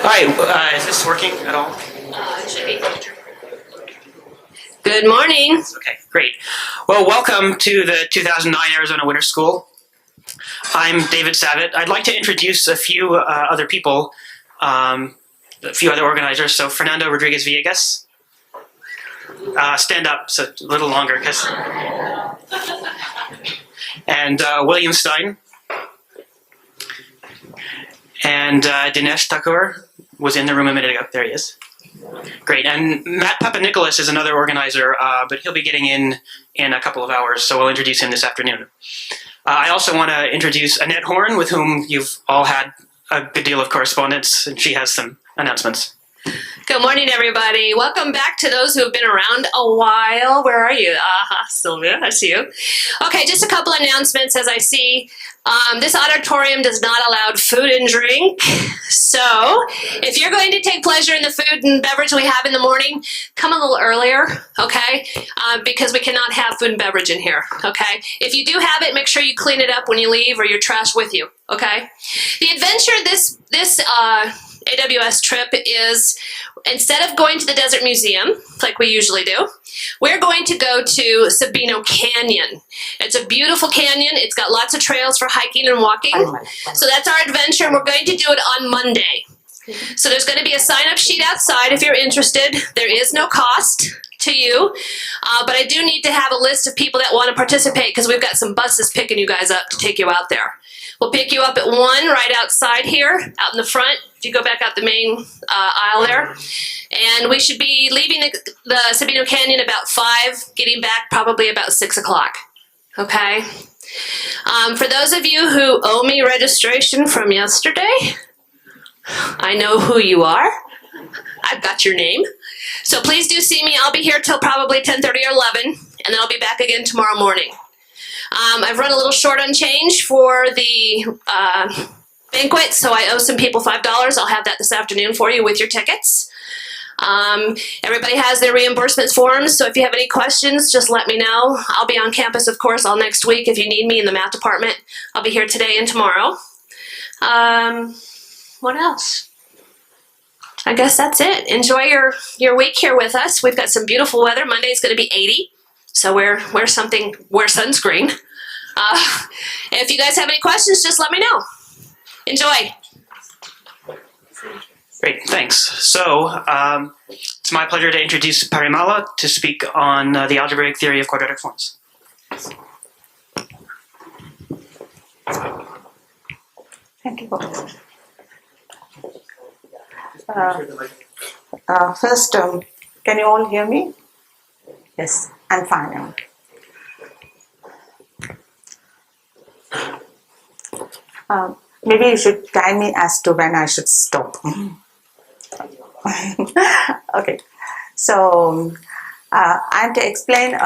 Hi, is this working at all? It should be. Good morning. Okay, great. Well, welcome to the 2009 Arizona Winter School. I'm David Savitt. I'd like to introduce a few other people, a few other organizers. So Fernando Rodriguez Villegas. Stand up, so a little longer, because. And William Stein. And Dinesh Thakur was in the room a minute ago. There he is. Great. And Matt Papanikolas is another organizer, but he'll be getting in a couple of hours, so we'll introduce him this afternoon. I also want to introduce Annette Horn, with whom you've all had a good deal of correspondence, and she has some announcements. Good morning, everybody. Welcome back to those who have been around a while. Where are you? Sylvia, I see you. Okay, just a couple announcements as I see. This auditorium does not allow food and drink. So if you're going to take pleasure in the food and beverage we have in the morning, come a little earlier, okay? Because we cannot have food and beverage in here, okay? If you do have it, make sure you clean it up when you leave or your trash with you, okay? The adventure this AWS trip is, instead of going to the Desert Museum, like we usually do, we're going to go to Sabino Canyon. It's a beautiful canyon. It's got lots of trails for hiking and walking. So that's our adventure, and we're going to do it on Monday. So there's going to be a sign-up sheet outside if you're interested. There is no cost to you, but I do need to have a list of people that want to participate because we've got some buses picking you guys up to take you out there. We'll pick you up at 1 right outside here, out in the front, if you go back out the main aisle there. And we should be leaving the Sabino Canyon about 5, getting back probably about 6 o'clock, okay? For those of you who owe me registration from yesterday, I know who you are. I've got your name. So please do see me. I'll be here till probably 10:30 or 11, and then I'll be back again tomorrow morning. I've run a little short on change for the banquet, so I owe some people $5. I'll have that this afternoon for you with your tickets. Everybody has their reimbursements forms, so if you have any questions, just let me know. I'll be on campus, of course, all next week if you need me in the math department. I'll be here today and tomorrow. What else? I guess that's it. Enjoy your week here with us. We've got some beautiful weather. Monday's going to be 80. So wear sunscreen. If you guys have any questions, just let me know. Enjoy. Great, thanks. So it's my pleasure to introduce Parimala to speak on the algebraic theory of quadratic forms. Thank you. First, can you all hear me? Yes, I'm fine. Maybe you should guide me as to when I should stop. Okay, so I'm to explain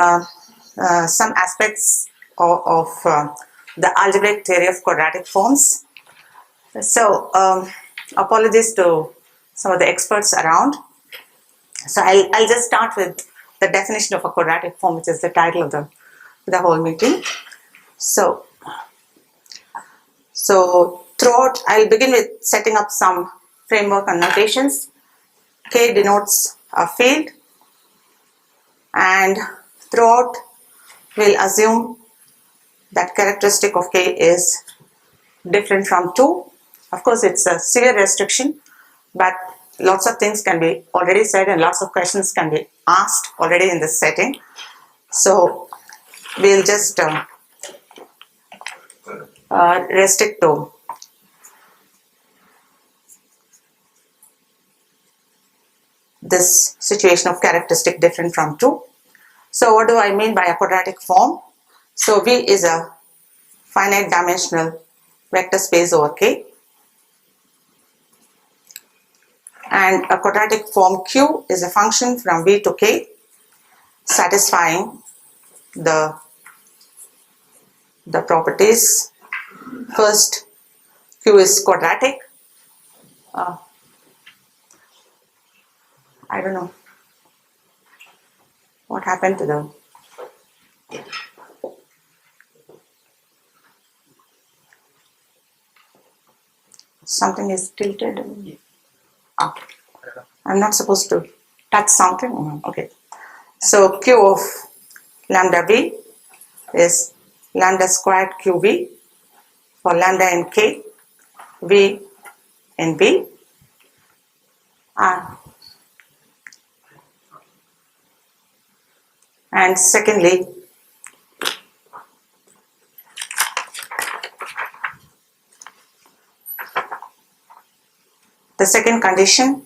some aspects of the algebraic theory of quadratic forms. So apologies to some of the experts around. So I'll just start with the definition of a quadratic form, which is the title of the whole meeting. So throughout, I'll begin with setting up some framework and notations. K denotes a field, and throughout, we'll assume that characteristic of K is different from 2. Of course, it's a severe restriction, but lots of things can be already said and lots of questions can be asked already in this setting. So we'll just restrict to this situation of characteristic different from 2. So what do I mean by a quadratic form? So V is a finite dimensional vector space over K. And a quadratic form Q is a function from V to K satisfying the properties. First, Q is quadratic. I don't know what happened to the something is tilted. I'm not supposed to touch something? Okay. So Q of lambda V is lambda squared QV for lambda in K, V in B. And secondly, the second condition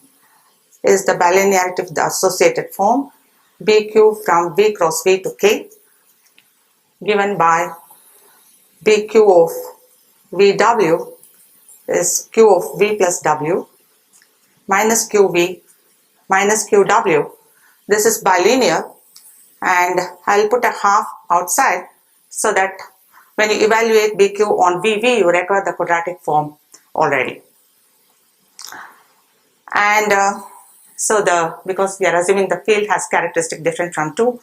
is the bilinearity of the associated form BQ from V cross V to K, given by BQ of VW is Q of V plus W minus QV minus QW. This is bilinear, and I'll put a half outside so that when you evaluate BQ on VV, you require the quadratic form already. And because we are assuming the field has characteristic different from 2,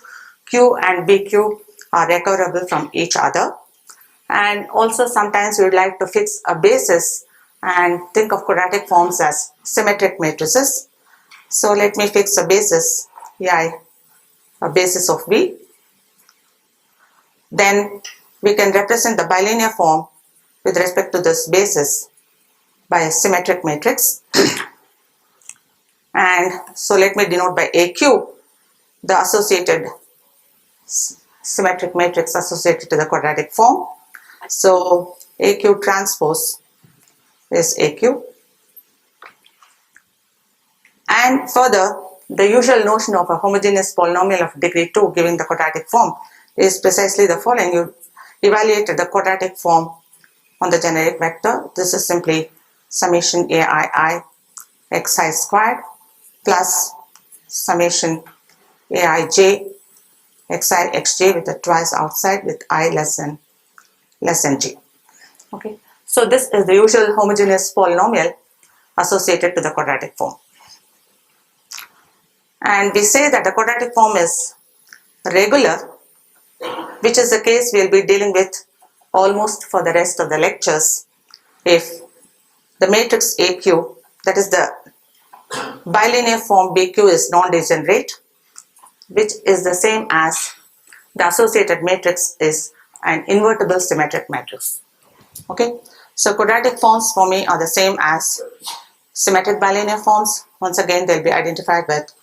Q and BQ are recoverable from each other. And also sometimes we would like to fix a basis and think of quadratic forms as symmetric matrices. So let me fix a basis, a basis of V. Then we can represent the bilinear form with respect to this basis by a symmetric matrix. And so let me denote by AQ the associated symmetric matrix associated to the quadratic form. So AQ transpose is AQ. And further, the usual notion of a homogeneous polynomial of degree 2 giving the quadratic form is precisely the following. You evaluated the quadratic form on the generic vector. This is simply summation aii xi squared plus summation aij xi xj with a twice outside with I less than g. Okay, so this is the usual homogeneous polynomial associated to the quadratic form. And we say that the quadratic form is regular, which is the case we'll be dealing with almost for the rest of the lectures, if the matrix AQ, that is the bilinear form BQ, is non-degenerate, which is the same as the associated matrix is an invertible symmetric matrix. Okay, so quadratic forms for me are the same as symmetric bilinear forms. Once again, they'll be identified with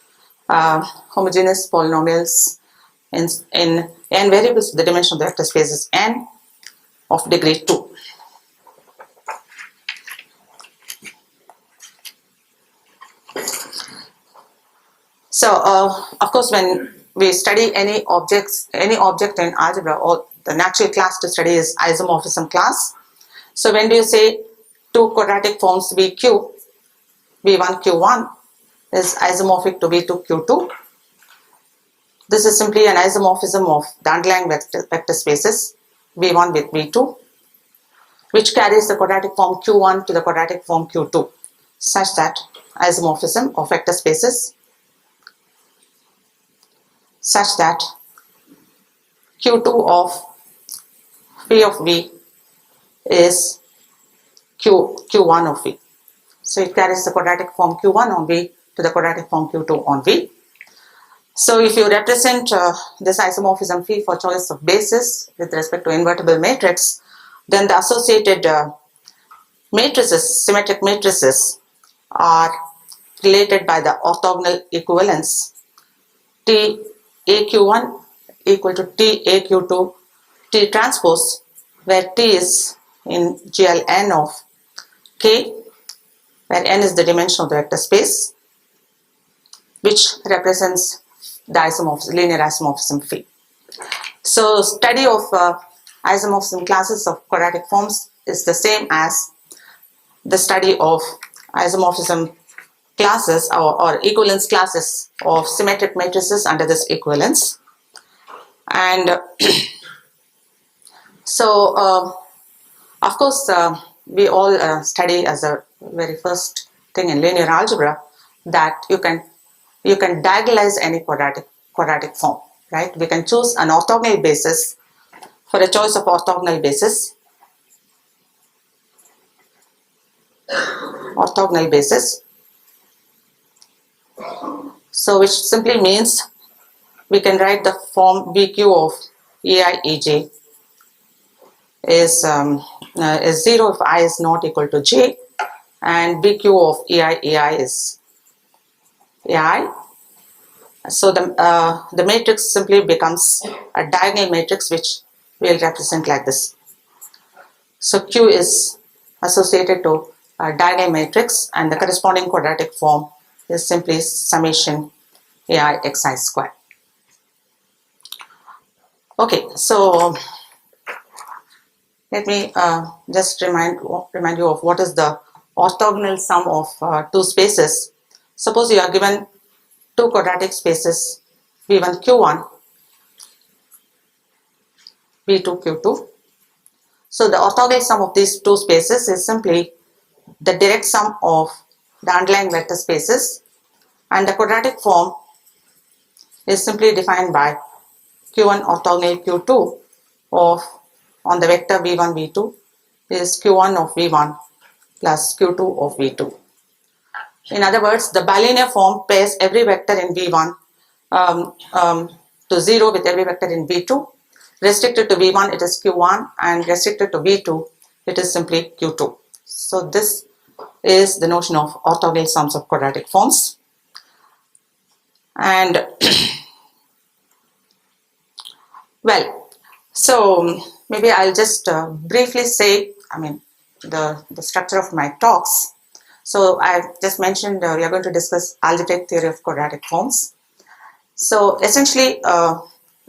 homogeneous polynomials in n variables. The dimension of the vector space is n of degree 2. So of course, when we study any object in algebra, or the natural class to study is isomorphism class. So when do you say two quadratic forms VQ, V1 Q1 is isomorphic to V2 Q2? This is simply an isomorphism of the underlying vector spaces V1 with V2, which carries the quadratic form Q1 to the quadratic form Q2, such that isomorphism of vector spaces such that Q2 of P of V is Q1 of V. So it carries the quadratic form Q1 on V to the quadratic form Q2 on V. So if you represent this isomorphism phi for choice of basis with respect to invertible matrix, then the associated matrices, symmetric matrices, are related by the orthogonal equivalence T AQ1 equal to T AQ2 T transpose, where T is in GLN of K, where N is the dimension of the vector space, which represents the linear isomorphism phi. So study of isomorphism classes of quadratic forms is the same as the study of isomorphism classes or equivalence classes of symmetric matrices under this equivalence. And so of course we all study as a very first thing in linear algebra that you can diagonalize any quadratic form, right? We can choose an orthogonal basis. For a choice of orthogonal basis, So which simply means we can write the form VQ of EI EJ is 0 if I is not equal to J, and BQ of EI is AI. So the matrix simply becomes a diagonal matrix which we'll represent like this. So Q is associated to a diagonal matrix, and the corresponding quadratic form is simply summation AI xi square. Okay, so let me just remind you of what is the orthogonal sum of two spaces. Suppose you are given two quadratic spaces V1 Q1, V2 Q2. So the orthogonal sum of these two spaces is simply the direct sum of the underlying vector spaces, and the quadratic form is simply defined by Q1 orthogonal Q2 of, on the vector V1 V2, is Q1 of V1 plus Q2 of V2. In other words, the bilinear form pairs every vector in V1 to 0 with every vector in V2. Restricted to V1 it is Q1, and restricted to V2 it is simply Q2. So this is the notion of orthogonal sums of quadratic forms. And well, so maybe I'll just briefly say, the structure of my talks. So I've just mentioned we are going to discuss algebraic theory of quadratic forms. So essentially,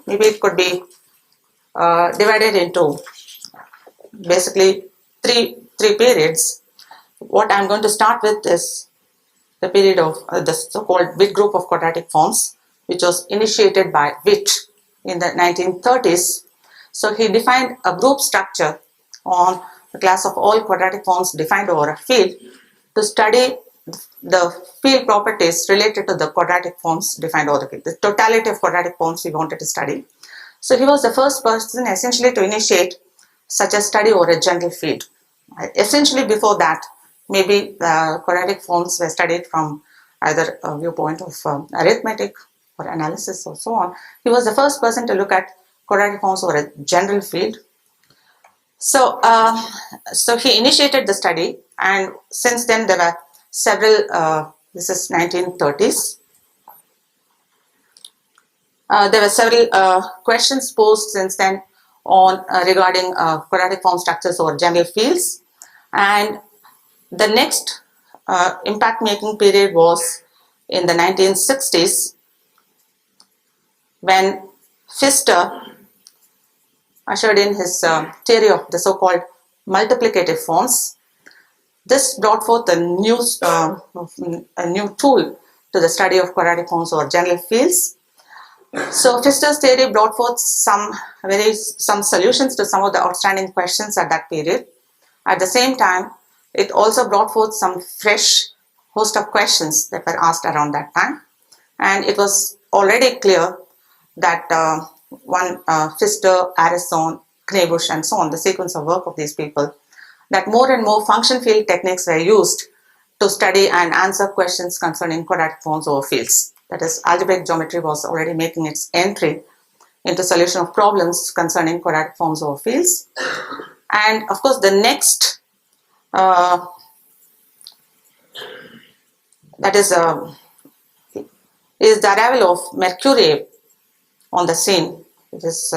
maybe it could be divided into basically three periods. What I'm going to start with is the period of the so-called Witt group of quadratic forms, which was initiated by Witt in the 1930s. So he defined a group structure on the class of all quadratic forms defined over a field to study the field properties related to the quadratic forms defined over the field, the totality of quadratic forms he wanted to study. So he was the first person essentially to initiate such a study over a general field. Essentially before that, maybe quadratic forms were studied from either a viewpoint of arithmetic or analysis or so on. He was the first person to look at quadratic forms over a general field. So, so he initiated the study, and since then there were several, this is 1930s, there were several questions posed since then on regarding quadratic form structures over general fields. And the next impact making period was in the 1960s, when Pfister ushered in his theory of the so-called multiplicative forms. This brought forth a new tool to the study of quadratic forms over general fields. So Pfister's theory brought forth some solutions to some of the outstanding questions at that period. At the same time, it also brought forth some fresh host of questions that were asked around that time. And it was already clear that Pfister, Arison, Knebusch, and so on, the sequence of work of these people, that more and more function field techniques were used to study and answer questions concerning quadratic forms over fields. That is, algebraic geometry was already making its entry into solution of problems concerning quadratic forms over fields. And of course, the next that is the arrival of Mercury on the scene, which is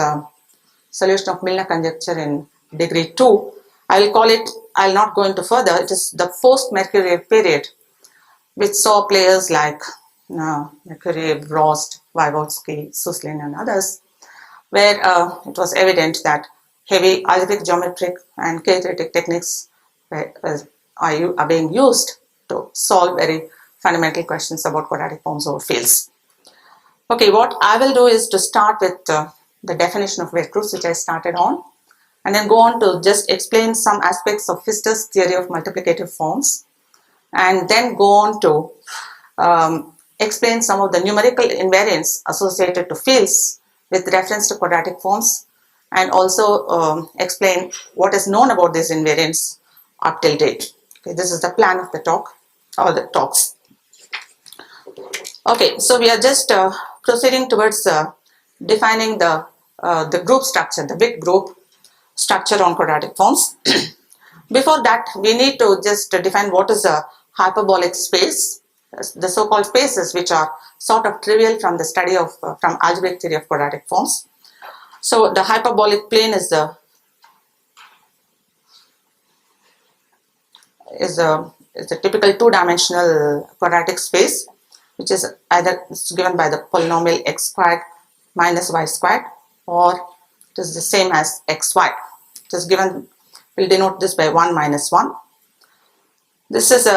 solution of Milnor conjecture in degree 2. I will call it, I will not go into further, it is the post-Mercury period, which saw players like Mercury, Rost, Vygotsky, Suslin, and others, where it was evident that heavy algebraic geometric and K-theoretic techniques are being used to solve very fundamental questions about quadratic forms over fields. Okay, what I will do is to start with the definition of Witt groups, which I started on, and then go on to just explain some aspects of Pfister's theory of multiplicative forms, and then go on to explain some of the numerical invariants associated to fields with reference to quadratic forms, and also explain what is known about these invariants up till date. Okay, this is the plan of the talk, or the talks. Okay, so we are just proceeding towards defining the group structure, the big group structure on quadratic forms. Before that, we need to just define what is a hyperbolic space, the so-called spaces which are sort of trivial from the study of from algebraic theory of quadratic forms. So the hyperbolic plane is a typical two-dimensional quadratic space, which is either given by the polynomial x squared minus y squared, or it is the same as xy. It is given, we'll denote this by 1 minus 1. This is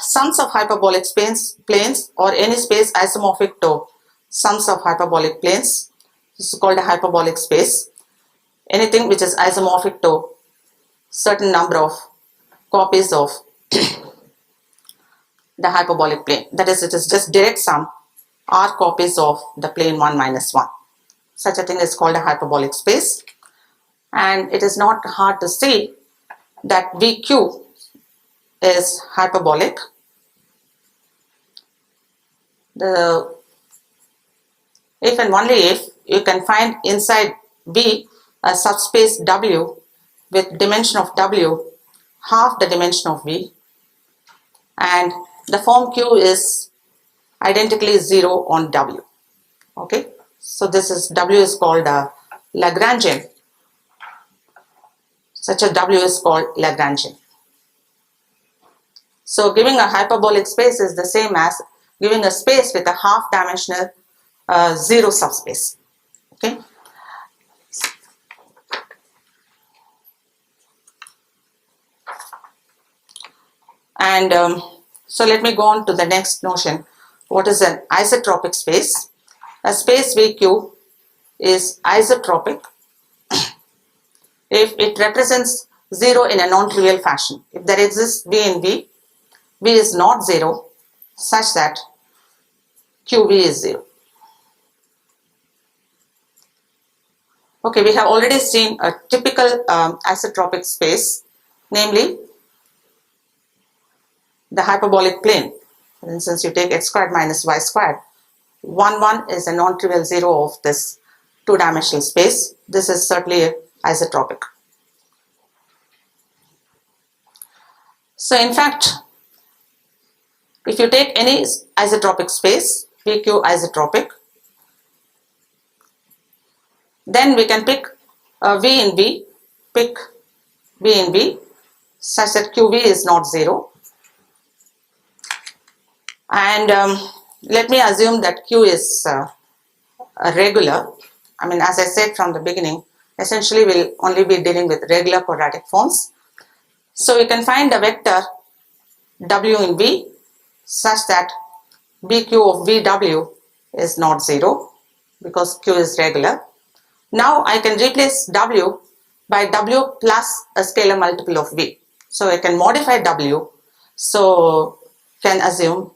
sums of hyperbolic planes or any space isomorphic to sums of hyperbolic planes. This is called a hyperbolic space. Anything which is isomorphic to certain number of copies of the hyperbolic plane. That is, it is just direct sum r copies of the plane 1 minus 1. Such a thing is called a hyperbolic space. And it is not hard to see that VQ is hyperbolic. If and only if you can find inside V a subspace W with dimension of W half the dimension of V, and the form Q is identically 0 on W. Okay, so this is W is called a Lagrangian. Such a W is called Lagrangian. So giving a hyperbolic space is the same as giving a space with a half-dimensional zero subspace. Okay. And so let me go on to the next notion. What is an isotropic space? A space VQ is isotropic if it represents 0 in a non-trivial fashion. If there exists V in V, V is not 0 such that QV is 0. Okay, we have already seen a typical isotropic space, namely the hyperbolic plane. For instance, you take x squared minus y squared. 1, 1 is a non-trivial 0 of this two-dimensional space. This is certainly isotropic. So in fact, if you take any isotropic space, VQ isotropic, then we can pick V in V, pick V in V such that QV is not 0. And let me assume that Q is a regular. I mean, as I said from the beginning, essentially we'll only be dealing with regular quadratic forms. So we can find a vector W in V such that BQ of VW is not 0 because Q is regular. Now I can replace W by W plus a scalar multiple of V. So I can modify W, so can assume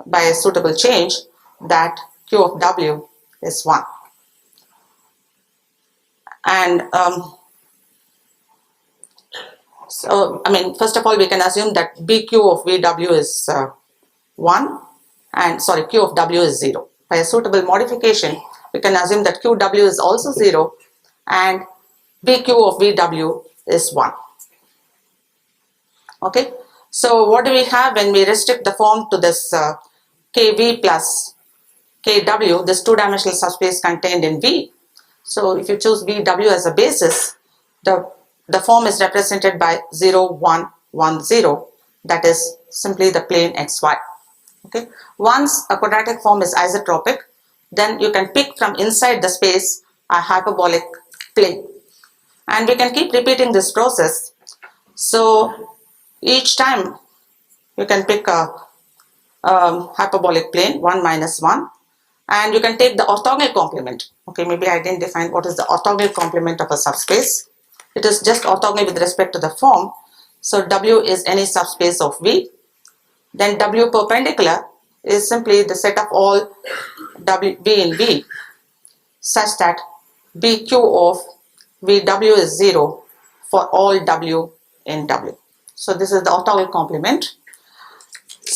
by a suitable change that Q of W is 1. And so, I mean, first of all, we can assume that BQ of VW is 1 and Q of W is 0. By a suitable modification, we can assume that QW is also 0 and BQ of VW is 1. Okay, so what do we have when we restrict the form to this KV plus KW, this two-dimensional subspace contained in V? So if you choose VW as a basis, the form is represented by 0, 1, 1, 0. That is simply the plane XY. Okay. Once a quadratic form is isotropic, then you can pick from inside the space a hyperbolic plane. And we can keep repeating this process. So each time you can pick a hyperbolic plane, 1 minus 1. And you can take the orthogonal complement. Okay, maybe I didn't define what is the orthogonal complement of a subspace. It is just orthogonal with respect to the form. So W is any subspace of V. Then W perpendicular is simply the set of all V in V such that BQ of VW is 0 for all W in W. So this is the orthogonal complement.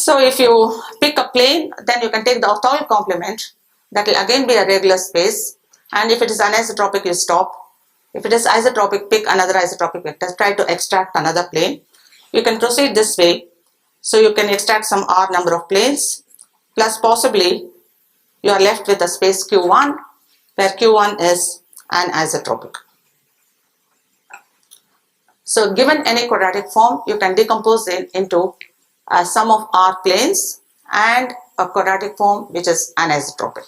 So if you pick a plane, then you can take the orthogonal complement. That will again be a regular space. And if it is anisotropic, you stop. If it is isotropic, pick another isotropic vector. Try to extract another plane. You can proceed this way. So you can extract some R number of planes. Plus possibly you are left with a space Q1 where Q1 is anisotropic. So given any quadratic form, you can decompose it into a sum of R planes and a quadratic form which is anisotropic.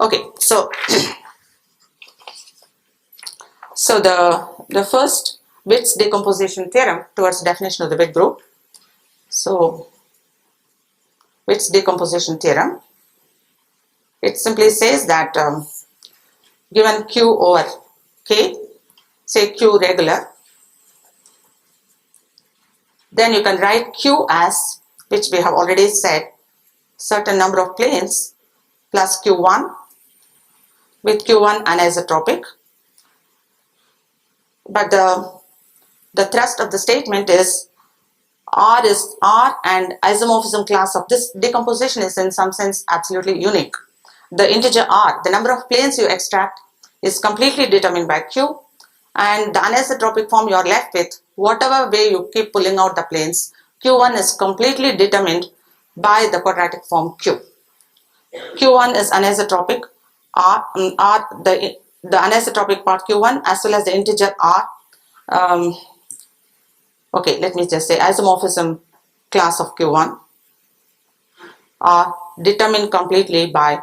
Okay, so the first Witt's decomposition theorem towards definition of the Witt group. So Witt's decomposition theorem, it simply says that given Q over K, say Q regular, then you can write Q as, which we have already said, certain number of planes plus Q1 with Q1 anisotropic. But the thrust of the statement is R and isomorphism class of this decomposition is in some sense absolutely unique. The integer R, the number of planes you extract, is completely determined by Q, and the anisotropic form you are left with, whatever way you keep pulling out the planes, Q1 is completely determined by the quadratic form Q. Q1 is anisotropic, the anisotropic part Q1 as well as the integer R. Okay, let me just say isomorphism class of Q1 are determined completely by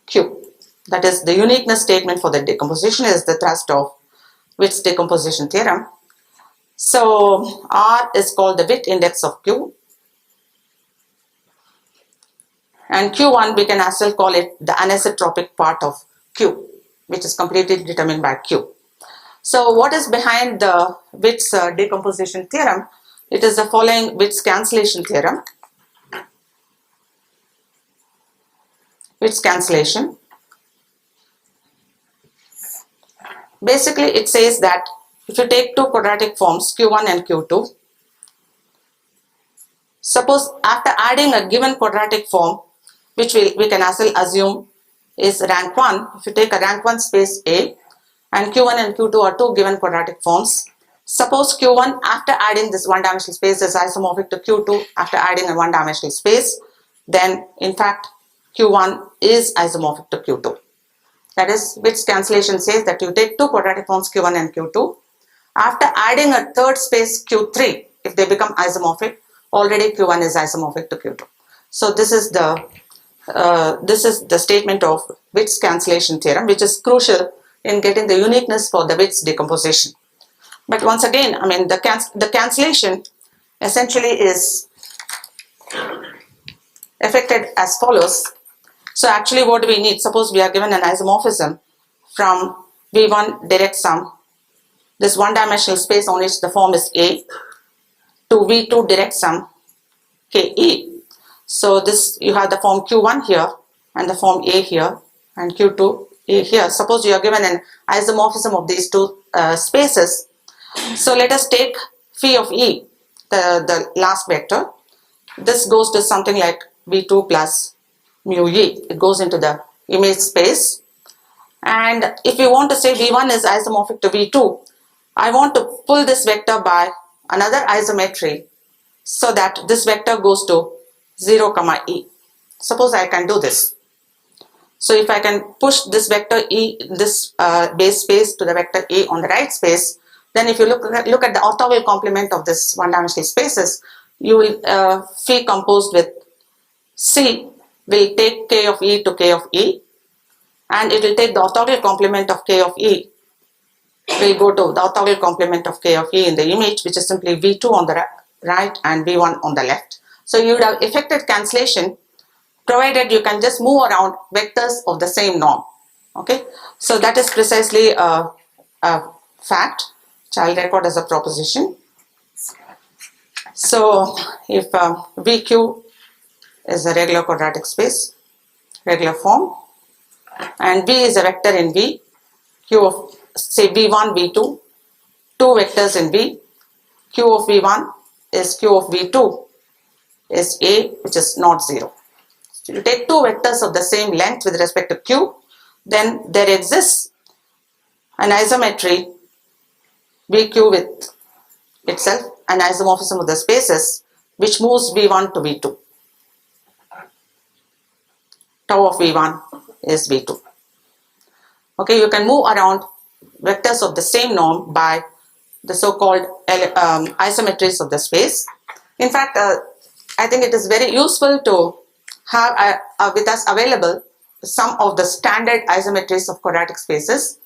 Q. That is, the uniqueness statement for the decomposition is the thrust of Witt's decomposition theorem. So R is called the Witt index of Q, and Q1 we can as well call it the anisotropic part of Q, which is completely determined by Q. So what is behind the Witt's decomposition theorem? It is the following Witt's cancellation theorem. Witt's cancellation. Basically, it says that if you take two quadratic forms Q1 and Q2, suppose after adding a given quadratic form, which we can as well assume is rank 1, if you take a rank 1 space A and Q1 and Q2 are two given quadratic forms, suppose Q1 after adding this one-dimensional space is isomorphic to Q2 after adding a one-dimensional space, then in fact Q1 is isomorphic to Q2. That is, Witt's cancellation says that you take two quadratic forms Q1 and Q2. After adding a third space Q3, if they become isomorphic, already Q1 is isomorphic to Q2. So this is the statement of Witt's cancellation theorem, which is crucial in getting the uniqueness for the Witt's decomposition. But once again, I mean the cancellation essentially is affected as follows. So actually what do we need? Suppose we are given an isomorphism from V1 direct sum, this one-dimensional space on which the form is A, to V2 direct sum KE. So this, you have the form Q1 here and the form A here and Q2 A here. Suppose you are given an isomorphism of these two spaces. So let us take phi of E, the last vector. This goes to something like V2 plus mu E. It goes into the image space. And if we want to say V1 is isomorphic to V2, I want to pull this vector by another isometry so that this vector goes to 0, E. Suppose I can do this. So if I can push this vector E, this base space to the vector A on the right space, then if you look at the orthogonal complement of this one-dimensional spaces, you will phi composed with C will take K of E to K of E, and it will take the orthogonal complement of K of E, will go to the orthogonal complement of K of E in the image, which is simply V2 on the right and V1 on the left. So you would have effected cancellation provided you can just move around vectors of the same norm. Okay, so that is precisely a fact which I'll record as a proposition. So if VQ is a regular quadratic space, regular form, and V is a vector in V, Q of say V1, V2, two vectors in V, Q of V1 is Q of V2 is A, which is not 0. So you take two vectors of the same length with respect to Q, then there exists an isometry VQ with itself, an isomorphism of the spaces which moves V1 to V2. Tau of V1 is V2. Okay, you can move around vectors of the same norm by the so-called isometries of the space. In fact, I think it is very useful to have with us available some of the standard isometries of quadratic spaces.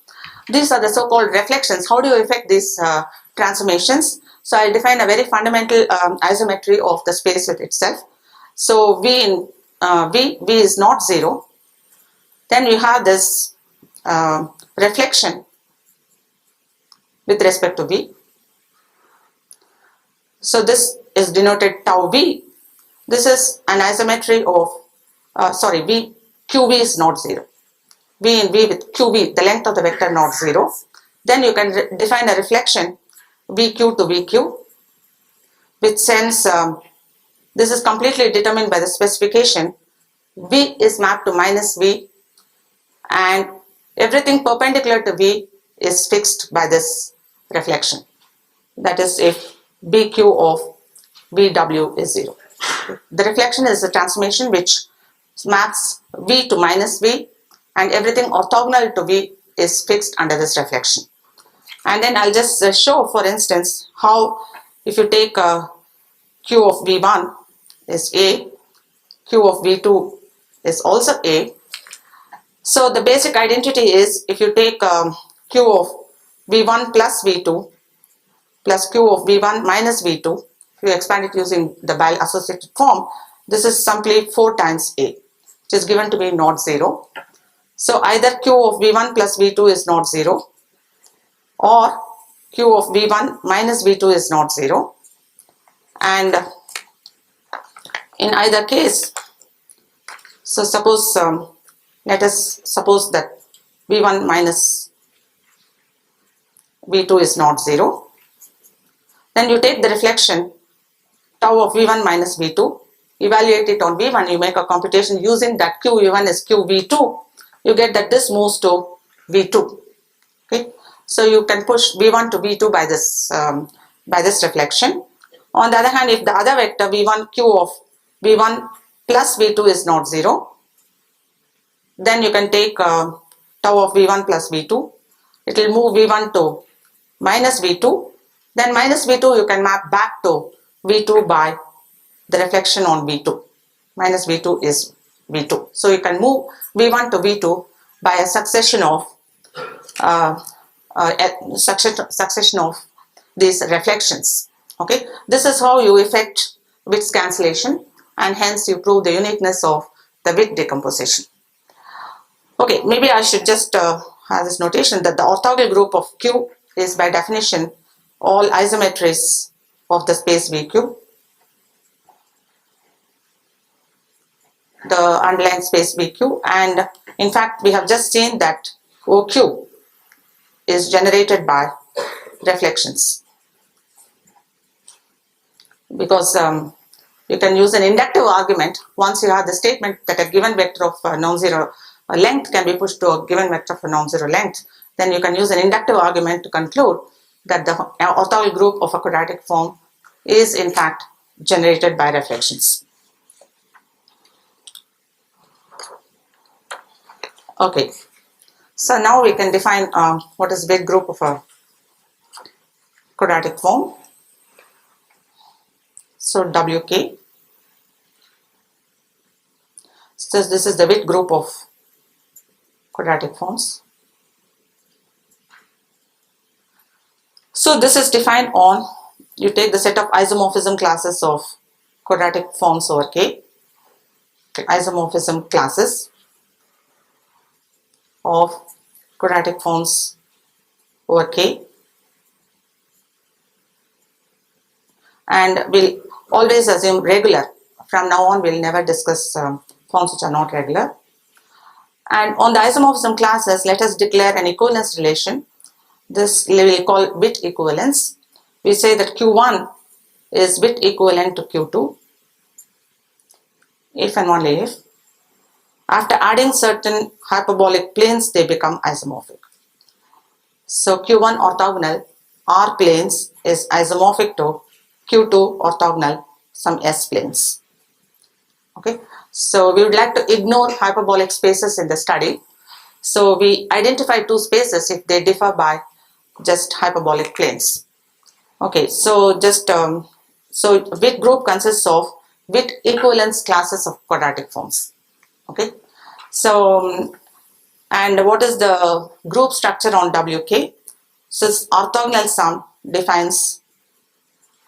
These are the so-called reflections. How do you effect these transformations? So I'll define a very fundamental isometry of the space with itself. So V is not 0. Then you have this reflection with respect to V. So this is denoted tau V. This is an isometry of, QV is not 0. V in V with QV, the length of the vector not 0. Then you can define a reflection VQ to VQ, which sense this is completely determined by the specification. V is mapped to minus V, and everything perpendicular to V is fixed by this reflection. That is, if BQ of VW is 0. The reflection is a transformation which maps V to minus V, and everything orthogonal to V is fixed under this reflection. And then I'll just show, for instance, how if you take Q of V1 is A, Q of V2 is also A. So the basic identity is, if you take Q of V1 plus V2 plus Q of V1 minus V2, if you expand it using the Bile associated form, this is simply 4 times A, which is given to be not 0. So either Q of V1 plus V2 is not 0, or Q of V1 minus V2 is not 0. And in either case, so suppose, let us suppose that V1 minus V2 is not 0. Then you take the reflection tau of V1 minus V2, evaluate it on V1, you make a computation using that Q V1 is Q V2, you get that this moves to V2. Okay, so you can push V1 to V2 by this reflection. On the other hand, if the other vector V1 Q of V1 plus V2 is not 0, then you can take tau of V1 plus V2, it will move V1 to minus V2, then minus V2 you can map back to V2 by the reflection on V2. Minus V2 is V2. So you can move V1 to V2 by a succession of these reflections. Okay, this is how you effect width cancellation, and hence you prove the uniqueness of the width decomposition. Okay, maybe I should just have this notation that the orthogonal group of Q is by definition all isometries of the space VQ. The underlying space VQ, and in fact we have just seen that OQ is generated by reflections, because you can use an inductive argument. Once you have the statement that a given vector of non-zero length can be pushed to a given vector of a non-zero length, then you can use an inductive argument to conclude that the orthogonal group of a quadratic form is in fact generated by reflections. Okay, so now we can define what is width group of a quadratic form. So WK. So this is the width group of quadratic forms. So this is defined on, you take the set of isomorphism classes of quadratic forms over K, isomorphism classes of quadratic forms over K, and we'll always assume regular. From now on we'll never discuss forms which are not regular. And on the isomorphism classes, let us declare an equivalence relation. This we will call bit equivalence. We say that Q1 is bit equivalent to Q2 if and only if after adding certain hyperbolic planes they become isomorphic. So Q1 orthogonal R planes is isomorphic to Q2 orthogonal some S planes. Okay, so we would like to ignore hyperbolic spaces in the study. So we identify two spaces if they differ by just hyperbolic planes. Okay, so just so Witt group consists of Witt equivalence classes of quadratic forms. Okay, so and what is the group structure on WK? So orthogonal sum defines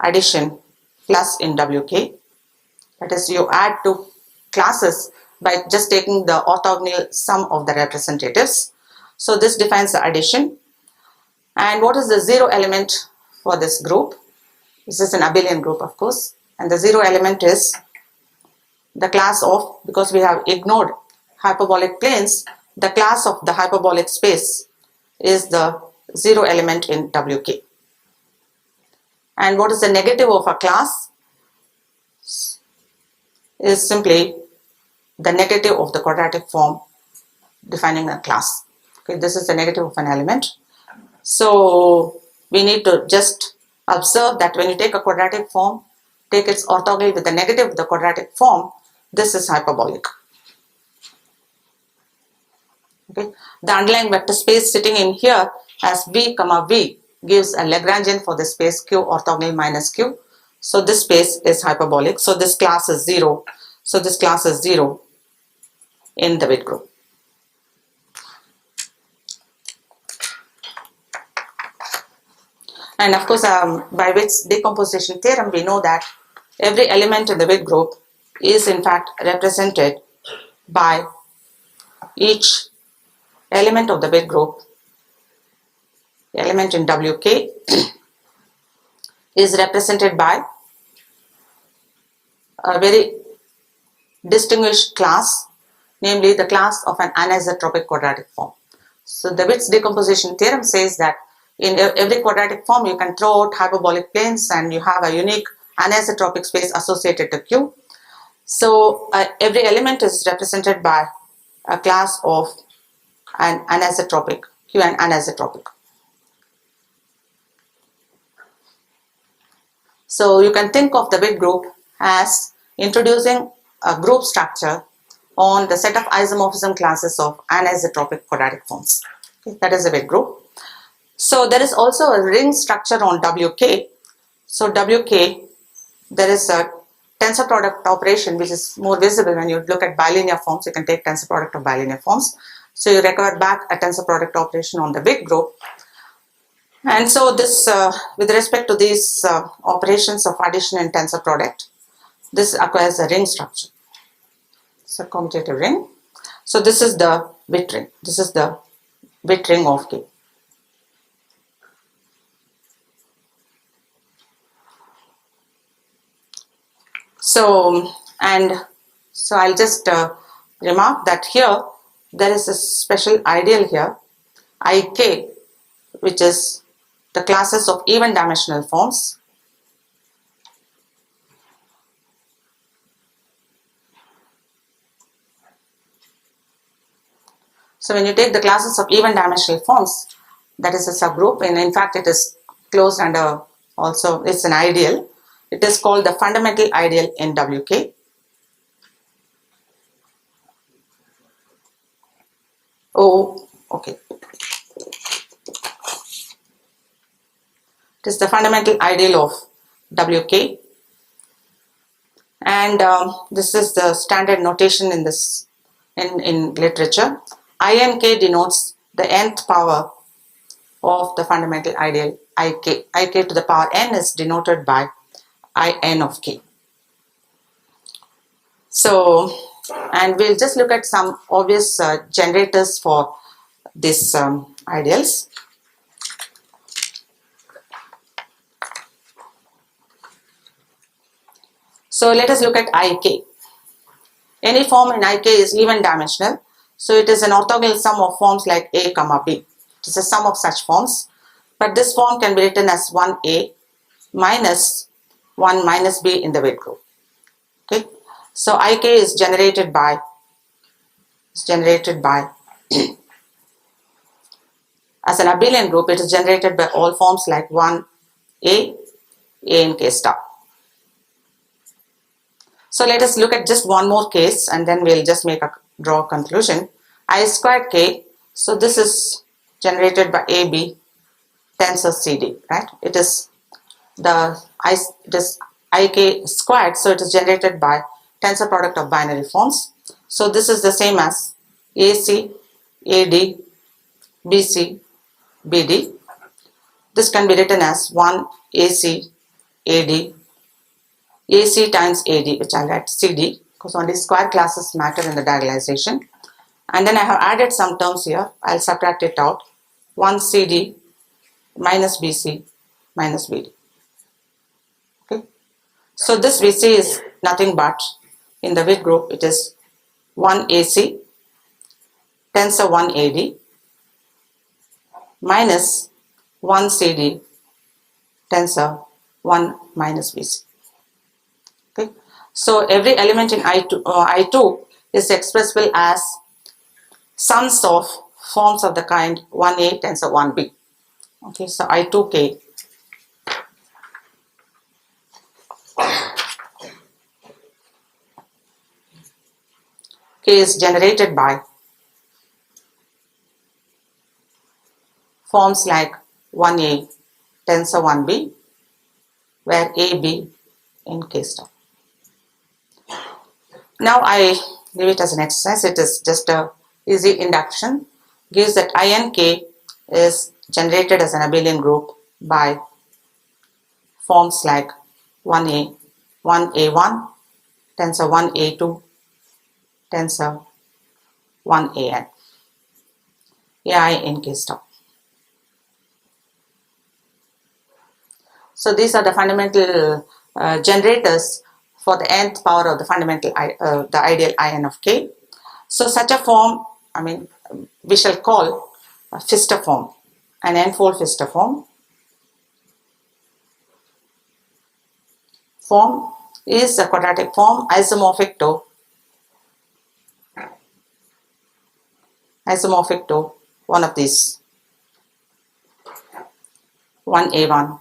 addition plus in WK. That is, you add two classes by just taking the orthogonal sum of the representatives. So this defines the addition. And what is the zero element for this group? This is an abelian group, of course. And the zero element is the class of, because we have ignored hyperbolic planes, the class of the hyperbolic space is the zero element in WK. And what is the negative of a class? Is simply the negative of the quadratic form defining a class. Okay, this is the negative of an element. So we need to just observe that when you take a quadratic form, take its orthogonal with the negative of the quadratic form, this is hyperbolic. Okay, the underlying vector space sitting in here as V, V gives a Lagrangian for the space Q orthogonal minus Q. So this space is hyperbolic. So this class is 0. So this class is 0 in the Witt group. And of course, by Witt's decomposition theorem, we know that every element in the Witt group is in fact represented by each element of the Witt group. Element in WK is represented by a very distinguished class, namely the class of an anisotropic quadratic form. So the Witt's decomposition theorem says that in every quadratic form you can throw out hyperbolic planes and you have a unique anisotropic space associated to Q. So every element is represented by a class of an anisotropic, Q and anisotropic. So you can think of the Witt group as introducing a group structure on the set of isomorphism classes of anisotropic quadratic forms. Okay, that is a Witt group. So there is also a ring structure on WK. So WK, there is a tensor product operation which is more visible when you look at bilinear forms. You can take tensor product of bilinear forms. So you require back a tensor product operation on the Witt group. And so this, with respect to these operations of addition and tensor product, this acquires a ring structure. It's a commutative ring. So this is the Witt ring. This is the Witt ring of K. So I'll just remark that here there is a special ideal here, IK, which is the classes of even dimensional forms. So when you take the classes of even dimensional forms, that is a subgroup, and in fact it is closed under also, it's an ideal. It is called the fundamental ideal in WK. Oh, okay. It is the fundamental ideal of WK. And this is the standard notation in this in literature. INK denotes the nth power of the fundamental ideal IK. IK to the power n is denoted by In of K. So, and we'll just look at some obvious generators for these ideals. So let us look at IK. Any form in IK is even dimensional. So it is an orthogonal sum of forms like A, B. It is a sum of such forms. But this form can be written as 1A minus 1 minus b in the width group. Okay, so ik is generated by as an abelian group. It is generated by all forms like 1 a and k star. So let us look at just one more case and then we'll just draw a conclusion. I squared k, so this is generated by AB tensor CD, right? It is ik squared, so it is generated by tensor product of binary forms. So this is the same as AC, AD, BC, BD. This can be written as 1 AC, AD, AC times AD, which I'll write CD, because only square classes matter in the diagonalization. And then I have added some terms here. I'll subtract it out. 1 CD minus BC minus BD. Okay. So this BC is nothing but, in the width group, it is 1 AC tensor 1 AD minus 1 CD tensor 1 minus BC. Okay. So every element in I2 is expressible as sums of forms of the kind 1A tensor 1B. Okay, so I2K is generated by forms like 1A tensor 1B, where A, B and K star. Now I leave it as an exercise. It is just a easy induction. Gives that I and K is generated as an abelian group by forms like 1A, 1A1, tensor 1A2, tensor 1AN, AI in K star. So these are the fundamental generators for the nth power of the fundamental the ideal In of K. So such a form, we shall call a Pfister form, an n-fold Pfister form. Form is a quadratic form isomorphic to one of these, 1A1,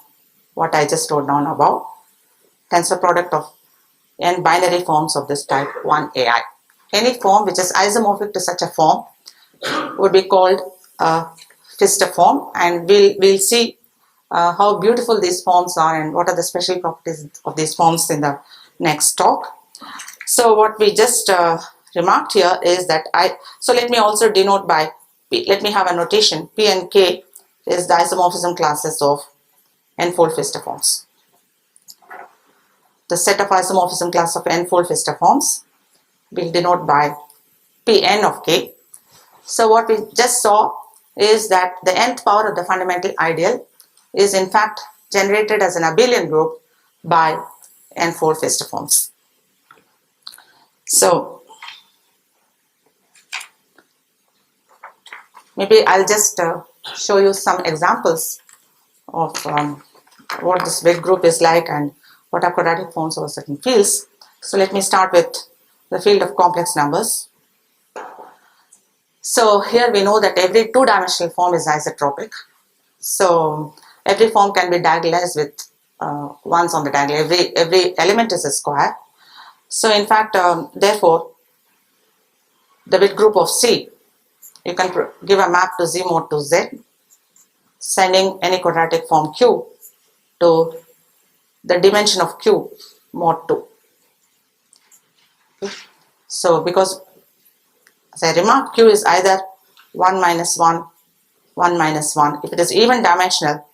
what I just wrote down above, tensor product of n binary forms of this type 1AI. Any form which is isomorphic to such a form would be called a Pfister form, and we'll see how beautiful these forms are and what are the special properties of these forms in the next talk. So what we just remarked here is that so let me also denote by P. Let me have a notation. P and K is the isomorphism classes of n-fold Pfister forms. The set of isomorphism class of n-fold Pfister forms we'll denote by Pn of K. So what we just saw is that the nth power of the fundamental ideal is in fact generated as an abelian group by n-fold Pfister forms. So maybe I'll just show you some examples of what this weight group is like and what are quadratic forms over certain fields. So let me start with the field of complex numbers. So here we know that every two-dimensional form is isotropic. So every form can be diagonalized with ones on the diagonal. Every element is a square. So in fact, therefore, the width group of C, you can give a map to Z mod to Z, sending any quadratic form Q to the dimension of Q mod 2. Okay. So because, as I remarked, Q is either 1 minus 1, 1 minus 1. If it is even dimensional,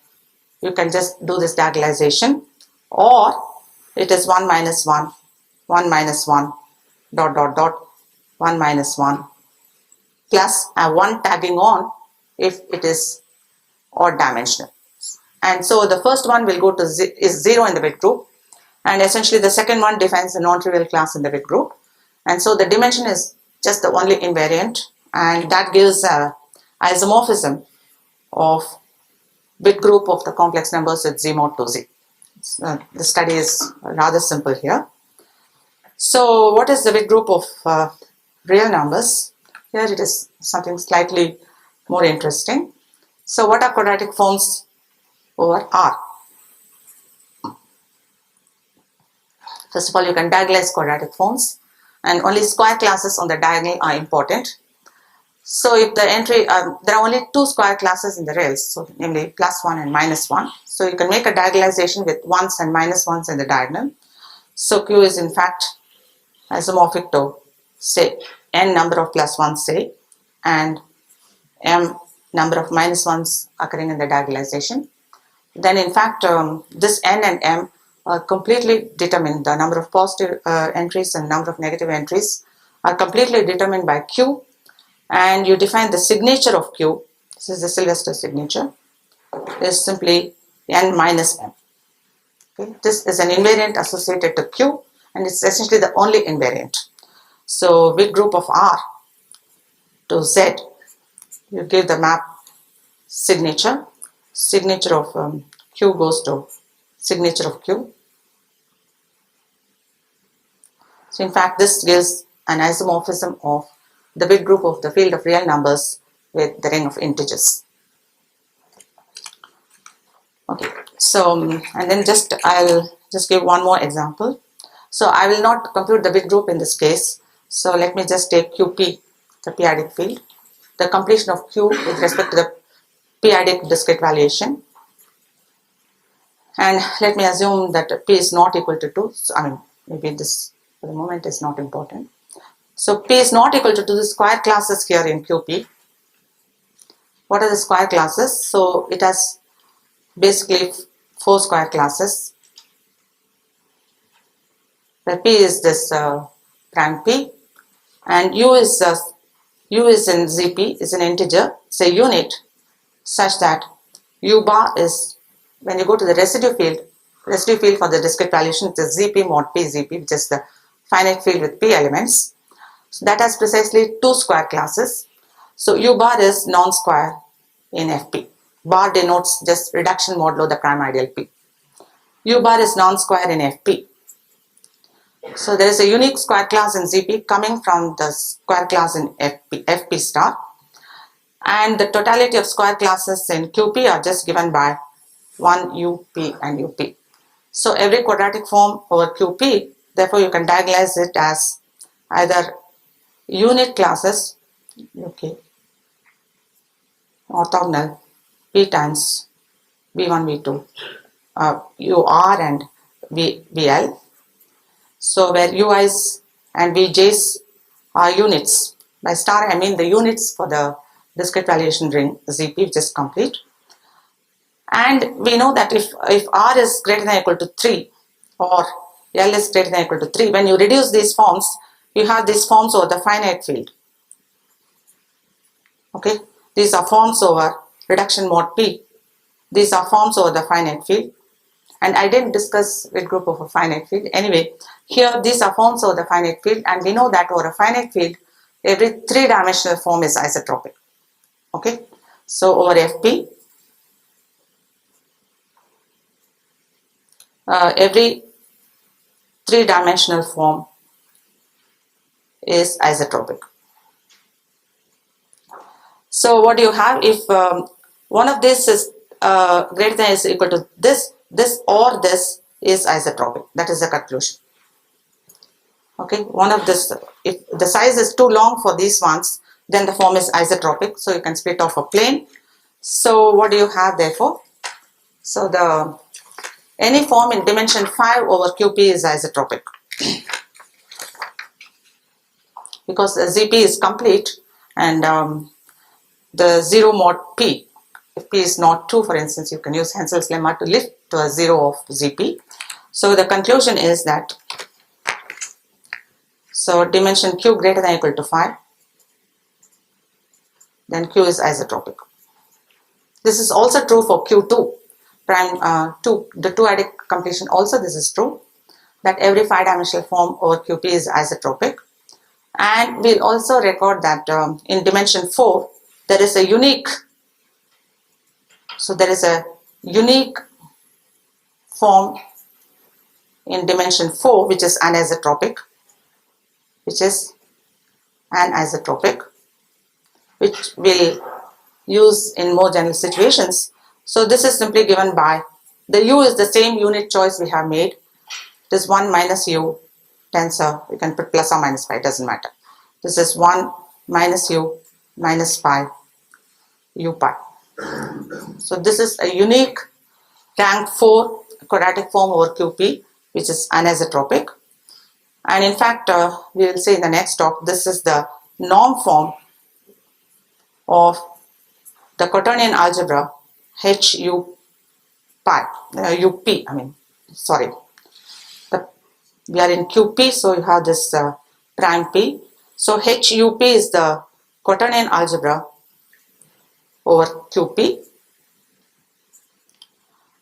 you can just do this diagonalization, or it is 1 minus 1, 1 minus 1, dot dot dot, 1 minus 1, plus a 1 tagging on if it is odd dimensional. And so the first one will go to is 0 in the width group, and essentially the second one defines a non-trivial class in the width group, and so the dimension is just the only invariant, and that gives a isomorphism of width group of the complex numbers with Z mod to Z. The study is rather simple here. So what is the big group of real numbers? Here it is something slightly more interesting. So what are quadratic forms over R? First of all, you can diagonalize quadratic forms, and only square classes on the diagonal are important. So if the entry, there are only two square classes in the rails, so namely +1 and -1. So you can make a diagonalization with ones and -1s in the diagonal. So Q is in fact isomorphic to, say, n number of +1s, say, and m number of -1s occurring in the diagonalization. Then in fact this n and m are completely determined. The number of positive entries and number of negative entries are completely determined by Q, and you define the signature of Q. This is the Sylvester signature. Is simply n minus m. Okay? This is an invariant associated to Q, and it's essentially the only invariant. So big group of R to Z, you give the map signature. Signature of Q goes to signature of Q. So in fact this gives an isomorphism of the big group of the field of real numbers with the ring of integers. Okay, so and then I'll just give one more example. So I will not compute the big group in this case. So let me just take QP, the p-adic field, the completion of Q with respect to the p-adic discrete valuation. And let me assume that P is not equal to 2. So, I mean, maybe this for the moment is not important. So P is not equal to 2. The square classes here in QP. What are the square classes? So it has basically 4 square classes. The P is this prime P, and U is in ZP, is an integer, it's a unit, such that U bar is, when you go to the residue field for the discrete valuation, it is ZP mod P ZP, which is the finite field with P elements. So that has precisely 2 square classes. So U bar is non-square in FP. Bar denotes just reduction modulo the prime ideal P. U bar is non-square in FP. So there is a unique square class in ZP coming from the square class in FP star, and the totality of square classes in QP are just given by 1 UP and UP. So every quadratic form over QP, therefore you can diagonalize it as either unit classes, okay, orthogonal P times V1, V2, UR and VL. So where UIs and VJs are units. By star I mean the units for the discrete valuation ring ZP, which is complete. And we know that if R is greater than or equal to 3 or L is greater than or equal to 3, when you reduce these forms, you have these forms over the finite field. Okay, these are forms over reduction mod P. These are forms over the finite field. And I didn't discuss with group of a finite field. Anyway, here these are forms over the finite field, and we know that over a finite field, every 3-dimensional form is isotropic. Okay, so over FP, every 3-dimensional form is isotropic. So what do you have if one of this is greater than or is equal to this or this is isotropic? That is the conclusion. Okay, one of this, if the size is too long for these ones, then the form is isotropic, so you can split off a plane. So what do you have therefore? So any form in dimension 5 over QP is isotropic, because the ZP is complete, and the 0 mod P, if P is not 2, for instance, you can use Hensel's lemma to lift to a 0 of ZP. So the conclusion is that, so dimension Q greater than or equal to 5, then Q is isotropic. This is also true for Q2, prime 2, the 2-adic completion also this is true, that every 5-dimensional form over QP is isotropic. And we'll also record that in dimension 4, there is a unique, so there is a unique form in dimension 4, which is anisotropic, which we'll use in more general situations. So this is simply given by the u is the same unit choice we have made. It is 1 minus u tensor. You can put plus or minus pi, it doesn't matter. This is 1 minus u minus pi u pi. So this is a unique rank 4 quadratic form over QP, which is anisotropic. And in fact, we will say in the next talk, this is the norm form of the quaternion algebra HU pi, UP, we are in QP, so you have this prime P. So HUP is the quaternion algebra over QP.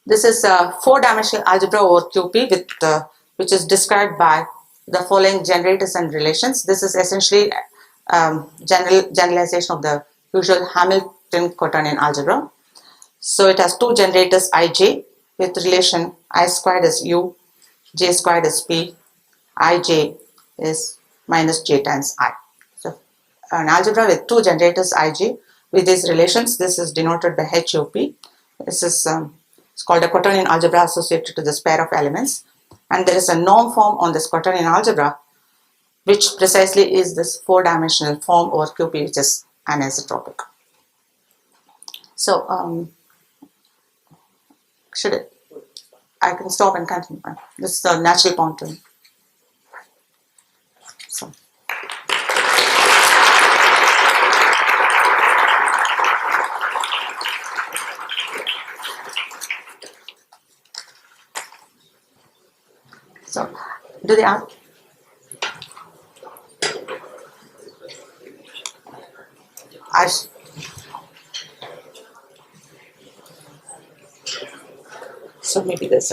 This is a 4-dimensional algebra over QP with which is described by the following generators and relations. This is essentially generalization of the usual Hamilton quaternion algebra. So it has two generators ij with relation I squared is u, j squared is p, ij is minus j times I. So an algebra with two generators ij with these relations, this is denoted by HOP. This is it's called a quaternion algebra associated to this pair of elements, and there is a norm form on this quaternion algebra which precisely is this 4-dimensional form over QP, which is anisotropic. So I can stop and continue. This is the natural quantum. So do they ask? So maybe this.